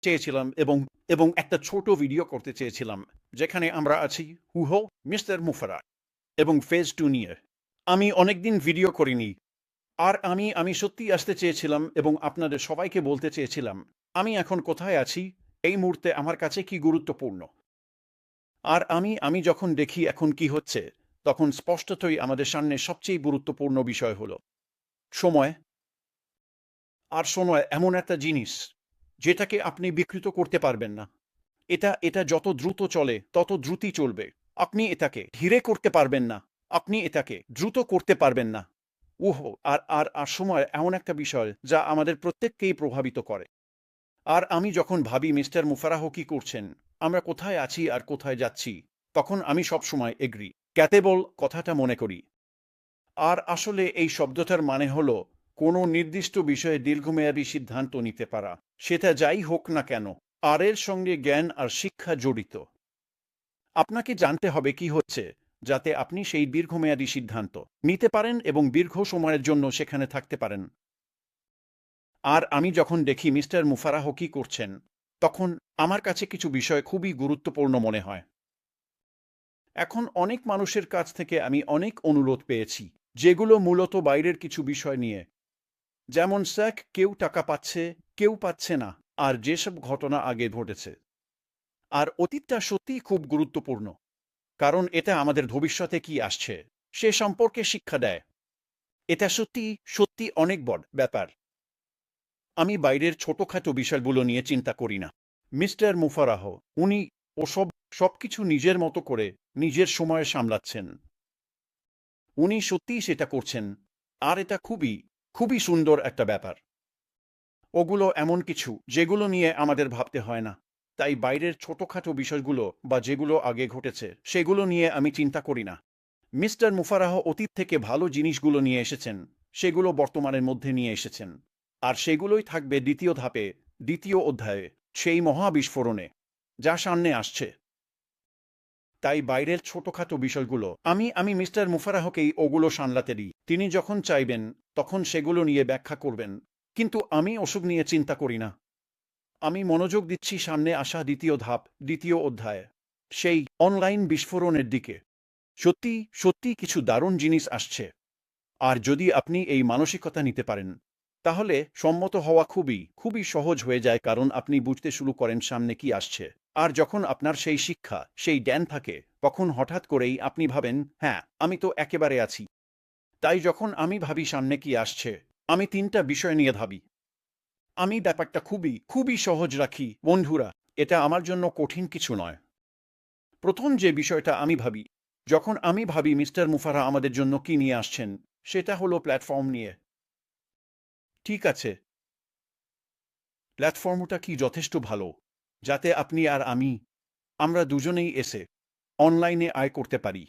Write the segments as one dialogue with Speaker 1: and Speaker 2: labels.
Speaker 1: চেয়েছিলাম এবং একটা ছোট ভিডিও করতে চেয়েছিলাম যেখানে আমরা আছি হুহো, মিস্টার মুফারা এবং ফেজ 2 নিয়ে। আমি অনেকদিন ভিডিও করিনি। আর আমি সত্যিই আসতে চেয়েছিলাম এবং আপনাদের সবাইকে বলতে চেয়েছিলাম আমি এখন কোথায় আছি, এই মুহূর্তে আমার কাছে কি গুরুত্বপূর্ণ। আর আমি যখন দেখি এখন কি হচ্ছে, তখন স্পষ্টতই আমাদের সামনে সবচেয়ে গুরুত্বপূর্ণ বিষয় হলো সময়। আর সময় এমন একটা জিনিস যেটাকে আপনি বিকৃত করতে পারবেন না। এটা যত দ্রুত চলে তত দ্রুতই চলবে। আপনি এটাকে ধীরে করতে পারবেন না। আপনি এটাকে দ্রুত করতে পারবেন না। ওহো! আর সময় এমন একটা বিষয় যা আমাদের প্রত্যেককেই প্রভাবিত করে। আর আমি যখন ভাবি মিস্টার মুফারাহ কি করছেন, আমরা কোথায় আছি আর কোথায় যাচ্ছি, তখন আমি সবসময় এগ্রি, ক্যাতেবল কথাটা মনে করি। আর আসলে এই শব্দটার মানে হলো কোনো নির্দিষ্ট বিষয়ে দীর্ঘমেয়াদী সিদ্ধান্ত নিতে পারা। সেটা যাই হোক না কেন, আর এর সঙ্গে জ্ঞান আর শিক্ষা জড়িত। আপনাকে জানতে হবে কি হচ্ছে, যাতে আপনি সেই দীর্ঘমেয়াদী সিদ্ধান্ত নিতে পারেন এবং দীর্ঘ সময়ের জন্য সেখানে থাকতে পারেন। আর আমি যখন দেখি মিস্টার মুফারাহ কি করছেন, তখন আমার কাছে কিছু বিষয় খুবই গুরুত্বপূর্ণ মনে হয়। এখন অনেক মানুষের কাছ থেকে আমি অনেক অনুরোধ পেয়েছি, যেগুলো মূলত বাইরের কিছু বিষয় নিয়ে। যেমন স্যাক, কেউ টাকা পাচ্ছে, কেউ পাচ্ছে না, আর যেসব ঘটনা আগে ঘটেছে। আর অতীতটা সত্যিই খুব গুরুত্বপূর্ণ, কারণ এটা আমাদের ভবিষ্যতে কি আসছে সে সম্পর্কে শিক্ষা দেয়। এটা সত্যি অনেক বড় ব্যাপার। আমি বাইরের ছোটখাটো বিষয়গুলো নিয়ে চিন্তা করি না। মিস্টার মুফারাহ, উনি সবকিছু নিজের মতো করে নিজের সময়ে সামলাচ্ছেন। উনি সত্যিই সেটা করছেন, আর এটা খুবই সুন্দর একটা ব্যাপার। ওগুলো এমন কিছু যেগুলো নিয়ে আমাদের ভাবতে হয় না। তাই বাইরের ছোটখাটো বিষয়গুলো বা যেগুলো আগে ঘটেছে সেগুলো নিয়ে আমি চিন্তা করি না। মিস্টার মুফারাহ অতীত থেকে ভালো জিনিসগুলো নিয়ে এসেছেন, সেগুলো বর্তমানের মধ্যে নিয়ে এসেছেন। আর সেগুলোই থাকবে দ্বিতীয় ধাপে, দ্বিতীয় অধ্যায়ে, সেই মহাবিস্ফোরণে যা সামনে আসছে। তাই বাইরের ছোটখাটো বিষয়গুলো আমি মিস্টার মুফারাহকেই ওগুলো সামলাতে দিই। তিনি যখন চাইবেন তখন সেগুলো নিয়ে ব্যাখ্যা করবেন। কিন্তু আমি ওসব নিয়ে চিন্তা করি না। আমি মনোযোগ দিচ্ছি সামনে আসা দ্বিতীয় ধাপ, দ্বিতীয় অধ্যায়, সেই অনলাইন বিস্ফোরণের দিকে। সত্যি কিছু দারুণ জিনিস আসছে। আর যদি আপনি এই মানসিকতা নিতে পারেন, তাহলে সম্মত হওয়া খুবই সহজ হয়ে যায়, কারণ আপনি বুঝতে শুরু করেন সামনে কি আসছে। আর যখন আপনার সেই শিক্ষা, সেই জ্ঞান থাকে, তখন হঠাৎ করেই আপনি ভাবেন, হ্যাঁ, আমি তো একেবারে আছি। তাই যখন আমি ভাবি সামনে কি আসছে, আমি ৩টা বিষয় নিয়ে ভাবি। আমি ব্যাপারটা খুবই সহজ রাখি, বন্ধুরা। এটা আমার জন্য কঠিন কিছু নয়। প্রথম যে বিষয়টা আমি ভাবি, যখন আমি ভাবি মিস্টার মুফারা আমাদের জন্য কি নিয়ে আসছেন, সেটা হলো প্ল্যাটফর্ম নিয়ে। ঠিক আছে, প্ল্যাটফর্মটা কি যথেষ্ট ভালো, যাতে আপনি আর আমরা দুজনেই এসে অনলাইনে আয় করতে পারি?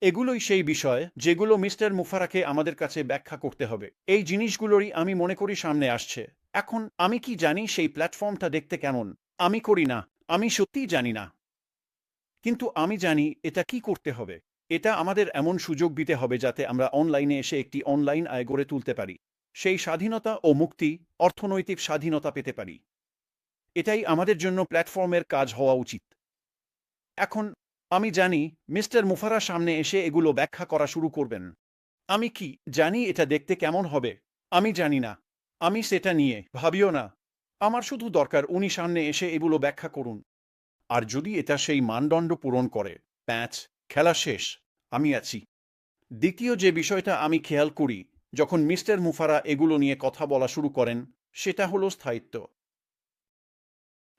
Speaker 1: এগুলোই সেই বিষয় যেগুলো মিস্টার মুফারাকে আমাদের কাছে ব্যাখ্যা করতে হবে। এই জিনিসগুলোরই আমি মনে করি সামনে আসছে। এখন আমি কি জানি সেই প্ল্যাটফর্মটা দেখতে কেমন? আমি করি না। আমি সত্যিই জানি না। কিন্তু আমি জানি এটা কি করতে হবে। এটা আমাদের এমন সুযোগ দিতে হবে যাতে আমরা অনলাইনে এসে একটি অনলাইন আয় গড়ে তুলতে পারি। সেই স্বাধীনতা ও মুক্তি, অর্থনৈতিক স্বাধীনতা পেতে পারি। এটাই আমাদের জন্য প্ল্যাটফর্মের কাজ হওয়া উচিত। এখন আমি জানি মিস্টার মুফারা সামনে এসে এগুলো ব্যাখ্যা করা শুরু করবেন। আমি কি জানি এটা দেখতে কেমন হবে? আমি জানি না। আমি সেটা নিয়ে ভাবিও না। আমার শুধু দরকার উনি সামনে এসে এগুলো ব্যাখ্যা করুন। আর যদি এটা সেই মানদণ্ড পূরণ করে, প্যাচ, খেলা শেষ। আমি আছি। দ্বিতীয় যে বিষয়টা আমি খেয়াল করি যখন মিস্টার মুফারা এগুলো নিয়ে কথা বলা শুরু করেন, সেটা হলো স্থায়িত্ব।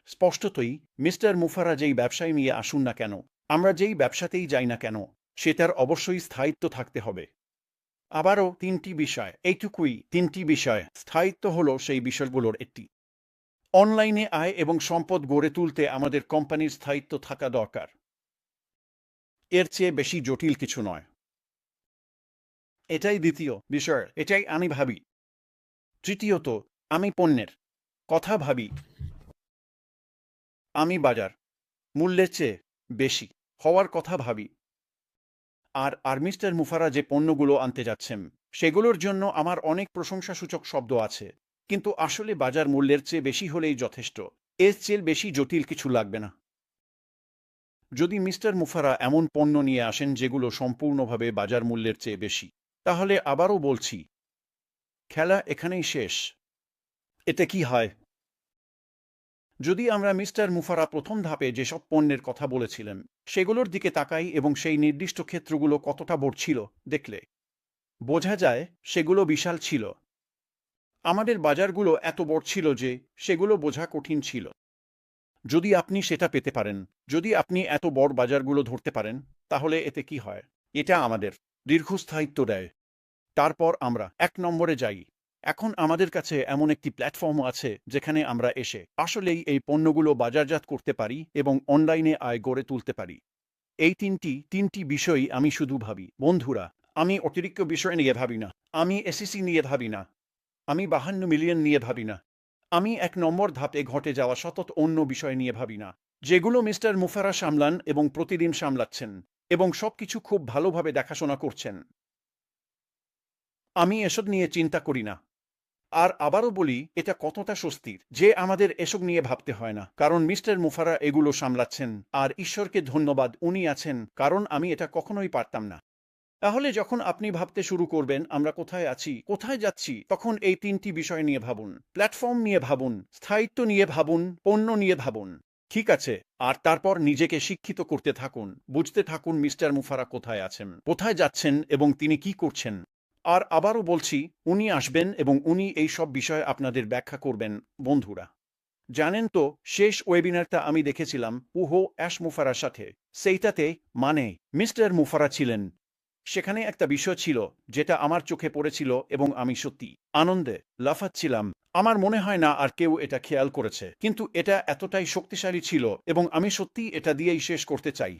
Speaker 1: স্পষ্টতই মিস্টার মুফারা যেই ব্যবসায় নিয়ে আসুন না কেন, আমরা যেই ব্যবসাতেই যাই না কেন, সেটার অবশ্যই স্থায়িত্ব থাকতে হবে। আবারও ৩টি বিষয়, এইটুকুই ৩টি বিষয়। স্থায়িত্ব হলো সেই বিষয়গুলোর একটি। অনলাইনে আয় এবং সম্পদ গড়ে তুলতে আমাদের কোম্পানির স্থায়িত্ব থাকা দরকার। এর চেয়ে বেশি জটিল কিছু নয়। এটাই দ্বিতীয় বিষয়, এটাই আমি ভাবি। তৃতীয়ত, আমি পণ্যের কথা ভাবি। আমি বাজার মূল্যের চেয়ে বেশি হওয়ার কথা ভাবি। আর মিস্টার মুফারা যে পণ্যগুলো আনতে যাচ্ছেন, সেগুলোর জন্য আমার অনেক প্রশংসাসূচক শব্দ আছে। কিন্তু আসলে বাজার মূল্যের চেয়ে বেশি হলেই যথেষ্ট। এর চেয়ে বেশি জটিল কিছু লাগবে না। যদি মিস্টার মুফারা এমন পণ্য নিয়ে আসেন যেগুলো সম্পূর্ণভাবে বাজার মূল্যের চেয়ে বেশি, তাহলে আবারও বলছি, খেলা এখানেই শেষ। এতে কি হয়? যদি আমরা মিস্টার মুফারা প্রথম ধাপে যেসব পণ্যের কথা বলেছিলেন সেগুলোর দিকে তাকাই এবং সেই নির্দিষ্ট ক্ষেত্রগুলো কতটা বড় ছিল দেখলে বোঝা যায় সেগুলো বিশাল ছিল। আমাদের বাজারগুলো এত বড় ছিল যে সেগুলো বোঝা কঠিন ছিল। যদি আপনি সেটা পেতে পারেন, যদি আপনি এত বড় বাজারগুলো ধরতে পারেন, তাহলে এতে কি হয়? এটা আমাদের দীর্ঘস্থায়িত্ব দেয়। তারপর আমরা ১ নম্বরে যাই। এখন আমাদের কাছে এমন একটি প্ল্যাটফর্ম আছে যেখানে আমরা এসে আসলেই এই পণ্যগুলো বাজারজাত করতে পারি এবং অনলাইনে আয় গড়ে তুলতে পারি। এই তিনটি বিষয়ই আমি শুধু ভাবি। বন্ধুরা, আমি অতিরিক্ত বিষয় নিয়ে ভাবি না। আমি এসইসি নিয়ে ভাবি না। আমি ৫২ মিলিয়ন নিয়ে ভাবি না। আমি ১ নম্বর ধাপে ঘটে যাওয়া শতত অন্য বিষয় নিয়ে ভাবি না, যেগুলো মিস্টার মুফারা সামলান এবং প্রতিদিন সামলাচ্ছেন এবং সবকিছু খুব ভালোভাবে দেখাশোনা করছেন। আমি এসব নিয়ে চিন্তা করি না। আর আবারও বলি, এটা কতটা স্বস্তির যে আমাদের এসব নিয়ে ভাবতে হয় না, কারণ মিস্টার মুফারা এগুলো সামলাচ্ছেন। আর ঈশ্বরকে ধন্যবাদ, উনি আছেন, কারণ আমি এটা কখনোই পারতাম না। তাহলে যখন আপনি ভাবতে শুরু করবেন আমরা কোথায় আছি, কোথায় যাচ্ছি, তখন এই ৩টি বিষয় নিয়ে ভাবুন। প্ল্যাটফর্ম নিয়ে ভাবুন, স্থায়িত্ব নিয়ে ভাবুন, পণ্য নিয়ে ভাবুন। ঠিক আছে? আর তারপর নিজেকে শিক্ষিত করতে থাকুন, বুঝতে থাকুন মিস্টার মুফারা কোথায় আছেন, কোথায় যাচ্ছেন এবং তিনি কি করছেন। আর আবারও বলছি, উনি আসবেন এবং উনি এই সব বিষয়ে আপনাদের ব্যাখ্যা করবেন। বন্ধুরা, জানেন তো, শেষ ওয়েবিনারটা আমি দেখেছিলাম উহো অ্যাশ মুফারার সাথে। সেইটাতে মানে মিস্টার মুফারা ছিলেন। সেখানে একটা বিষয় ছিল যেটা আমার চোখে পড়েছিল এবং আমি সত্যি আনন্দে লাফাচ্ছিলাম। আমার মনে হয় না আর কেউ এটা খেয়াল করেছে, কিন্তু এটা এতটাই শক্তিশালী ছিল এবং আমি সত্যিই এটা দিয়েই শেষ করতে চাই।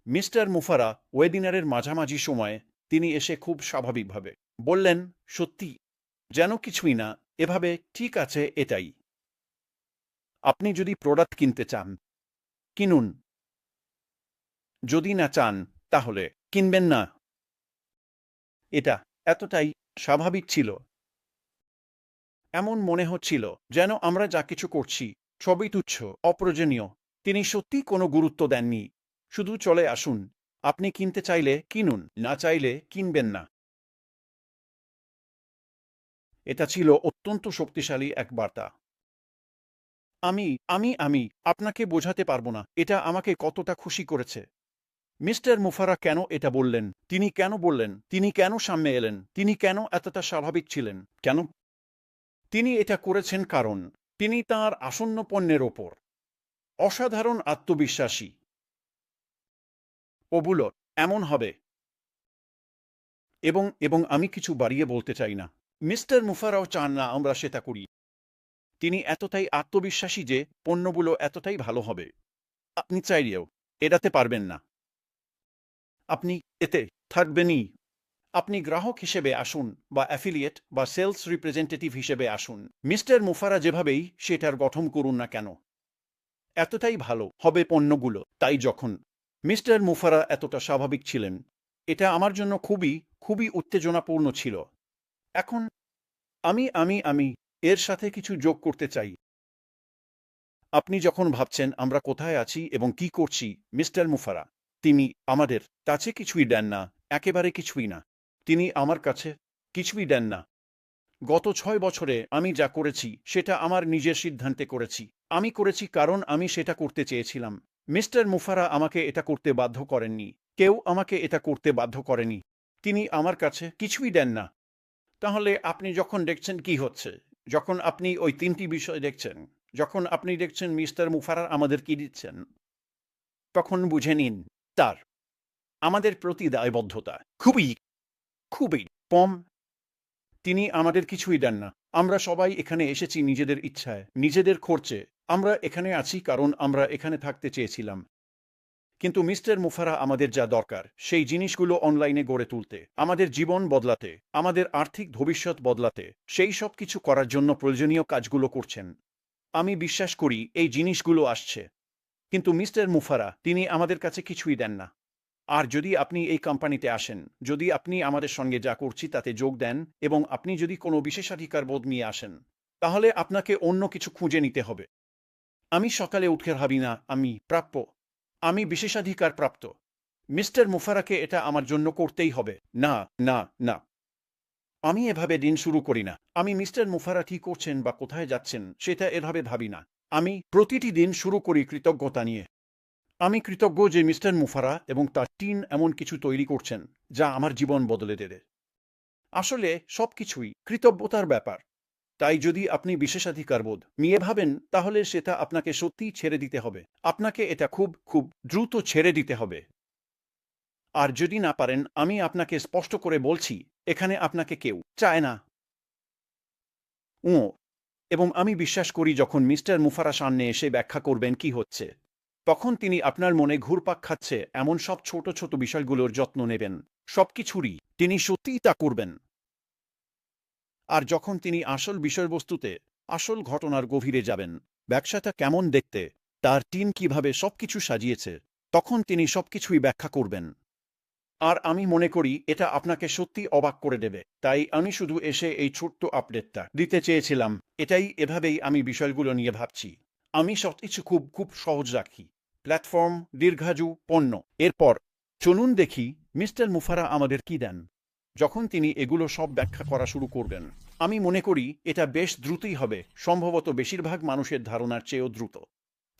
Speaker 1: মিস্টার মুফারা ওয়েবিনারের মাঝামাঝি সময়ে তিনি এসে খুব স্বাভাবিকভাবে বললেন, সত্যি যেন কিছুই না, এভাবে ঠিক আছে, এটাই। আপনি যদি প্রোডাক্ট কিনতে চান, কিনুন। যদি না চান, তাহলে কিনবেন না। এটা এতটাই স্বাভাবিক ছিল। এমন মনে হচ্ছিল যেন আমরা যা কিছু করছি সবই তুচ্ছ, অপ্রয়োজনীয়। তিনি সত্যিই কোনো গুরুত্ব দেননি। শুধু চলে আসুন। আপনি কিনতে চাইলে কিনুন, না চাইলে কিনবেন না। এটা ছিল অত্যন্ত শক্তিশালী এক বার্তা। আমি আমি আপনাকে বোঝাতে পারব না এটা আমাকে কতটা খুশি করেছে। মিস্টার মুফারা কেন এটা বললেন? তিনি কেন বললেন? তিনি কেন সামনে এলেন? তিনি কেন এতটা স্বাভাবিক ছিলেন? কেন? তিনি এটা করেছেন কারণ তিনি তাঁর আসন্ন পণ্যের ওপর অসাধারণ আত্মবিশ্বাসী। ওগুলো এমন হবে এবং আমি কিছু বাড়িয়ে বলতে চাই না। মিস্টার মুফারাও চান না আমরা সেটা করি। তিনি এতটাই আত্মবিশ্বাসী যে পণ্যগুলো এতটাই ভালো হবে, আপনি চাইলেও এড়াতে পারবেন না। আপনি এতে থাকবেনই। আপনি গ্রাহক হিসেবে আসুন বা অ্যাফিলিয়েট বা সেলস রিপ্রেজেন্টেটিভ হিসেবে আসুন। মিস্টার মুফারা যেভাবেই সেটার গঠন করুন না কেন, এতটাই ভালো হবে পণ্যগুলো। তাই যখন মিস্টার মুফারা এতটা স্বাভাবিক ছিলেন, এটা আমার জন্য খুবই উত্তেজনাপূর্ণ ছিল। এখন আমি এর সাথে কিছু যোগ করতে চাই। আপনি যখন ভাবছেন আমরা কোথায় আছি এবং কি করছি, মিস্টার মুফারা তিনি আমাদের কাছে কিছুই দেন না, একেবারে কিছুই না। তিনি আমার কাছে কিছুই দেন না। গত ৬ বছরে আমি যা করেছি সেটা আমার নিজের সিদ্ধান্তে করেছি। আমি করেছি কারণ আমি সেটা করতে চেয়েছিলাম। মিস্টার মুফারা আমাকে এটা করতে বাধ্য করেননি। কেউ আমাকে এটা করতে বাধ্য করেনি। তিনি আমার কাছে কিছুই দেন না। তাহলে আপনি যখন দেখছেন কি হচ্ছে, যখন আপনি ওই ৩টি বিষয় দেখছেন, যখন আপনি দেখছেন মিস্টার মুফারা আমাদের কি দিচ্ছেন, তখন বুঝে নিন তার আমাদের প্রতি দায়বদ্ধতা খুবই কম। তিনি আমাদের কিছুই দেন না। আমরা সবাই এখানে এসেছি নিজেদের ইচ্ছায়, নিজেদের খরচে। আমরা এখানে আছি কারণ আমরা এখানে থাকতে চেয়েছিলাম। কিন্তু মিস্টার মুফারা আমাদের যা দরকার সেই জিনিসগুলো অনলাইনে গড়ে তুলতে, আমাদের জীবন বদলাতে, আমাদের আর্থিক ভবিষ্যৎ বদলাতে, সেই সব কিছু করার জন্য প্রয়োজনীয় কাজগুলো করছেন। আমি বিশ্বাস করি এই জিনিসগুলো আসছে। কিন্তু মিস্টার মুফারা তিনি আমাদের কাছে কিছুই দেন না। আর যদি আপনি এই কোম্পানিতে আসেন, যদি আপনি আমাদের সঙ্গে যা করছি তাতে যোগ দেন এবং আপনি যদি কোনো বিশেষাধিকার বোধ নিয়ে আসেন, তাহলে আপনাকে অন্য কিছু খুঁজে নিতে হবে। আমি সকালে উঠে ভাবি না আমি প্রাপ্য, আমি বিশেষাধিকার প্রাপ্ত। মিস্টার মুফারাকে এটা আমার জন্য করতেই হবে। না, না, না। আমি এভাবে দিন শুরু করি না। আমি মিস্টার মুফারা কি করছেন বা কোথায় যাচ্ছেন সেটা এভাবে ভাবি না। আমি প্রতিটি দিন শুরু করি কৃতজ্ঞতা নিয়ে। আমি কৃতজ্ঞ যে মিস্টার মুফারা এবং তার টিম এমন কিছু তৈরি করছেন যা আমার জীবন বদলে দেবে। আসলে সবকিছুই কৃতজ্ঞতার ব্যাপার। তাই যদি আপনি বিশেষাধিকারবোধ নিয়ে ভাবেন তাহলে সেটা আপনাকে সত্যিই ছেড়ে দিতে হবে। আপনাকে এটা খুব খুব দ্রুত ছেড়ে দিতে হবে। আর যদি না পারেন আমি আপনাকে স্পষ্ট করে বলছি এখানে আপনাকে কেউ চায় না। ও এবং আমি বিশ্বাস করি যখন মিস্টার মুফারা সামনে এসে ব্যাখ্যা করবেন কি হচ্ছে, তখন তিনি আপনার মনে ঘুরপাক খাচ্ছে এমন সব ছোট ছোট বিষয়গুলোর যত্ন নেবেন। সবকিছুরই তিনি সত্যিই তা করবেন। আর যখন তিনি আসল বিষয়বস্তুতে, আসল ঘটনার গভীরে যাবেন, ব্যবসাটা কেমন দেখতে, তার টিম কিভাবে সবকিছু সাজিয়েছে, তখন তিনি সবকিছুই ব্যাখ্যা করবেন। আর আমি মনে করি এটা আপনাকে সত্যি অবাক করে দেবে। তাই আমি শুধু এসে এই ছোট্ট আপডেটটা দিতে চেয়েছিলাম। এভাবেই আমি বিষয়গুলো নিয়ে ভাবছি। আমি সবকিছু খুব খুব সহজ রাখি। প্ল্যাটফর্ম, দীর্ঘায়ু, পণ্য। এরপর চলুন দেখি মিস্টার মুফারা আমাদের কি দেন। যখন তিনি এগুলো সব ব্যাখ্যা করা শুরু করবেন, আমি মনে করি এটা বেশ দ্রুতই হবে, সম্ভবত বেশিরভাগ মানুষের ধারণার চেয়েও দ্রুত।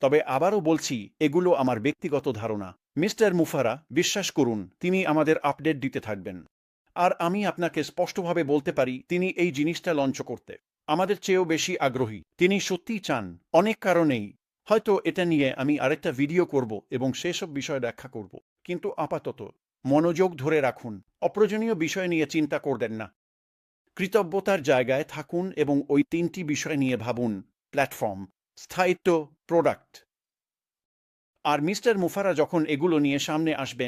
Speaker 1: তবে আবারও বলছি এগুলো আমার ব্যক্তিগত ধারণা। মিস্টার মুফারা, বিশ্বাস করুন তিনি আমাদের আপডেট দিতে থাকবেন। আর আমি আপনাকে স্পষ্টভাবে বলতে পারি তিনি এই জিনিসটা লঞ্চ করতে আমাদের চেয়েও বেশি আগ্রহী। তিনি সত্যিই চান, অনেক কারণেই। হয়তো এটা নিয়ে আমি আরেকটা ভিডিও করব এবং সেসব বিষয় ব্যাখ্যা করব। কিন্তু আপাতত মনোযোগ ধরে রাখুন। অপ্রয়োজনীয় বিষয় নিয়ে চিন্তা করবেন না। কৃতজ্ঞতার জায়গায় থাকুন এবং ওই তিনটি বিষয় নিয়ে ভাবুন: প্ল্যাটফর্ম, স্থায়িত্ব, প্রোডাক্ট। আর মিস্টার মুফারা যখন এগুলো নিয়ে সামনে আসবেন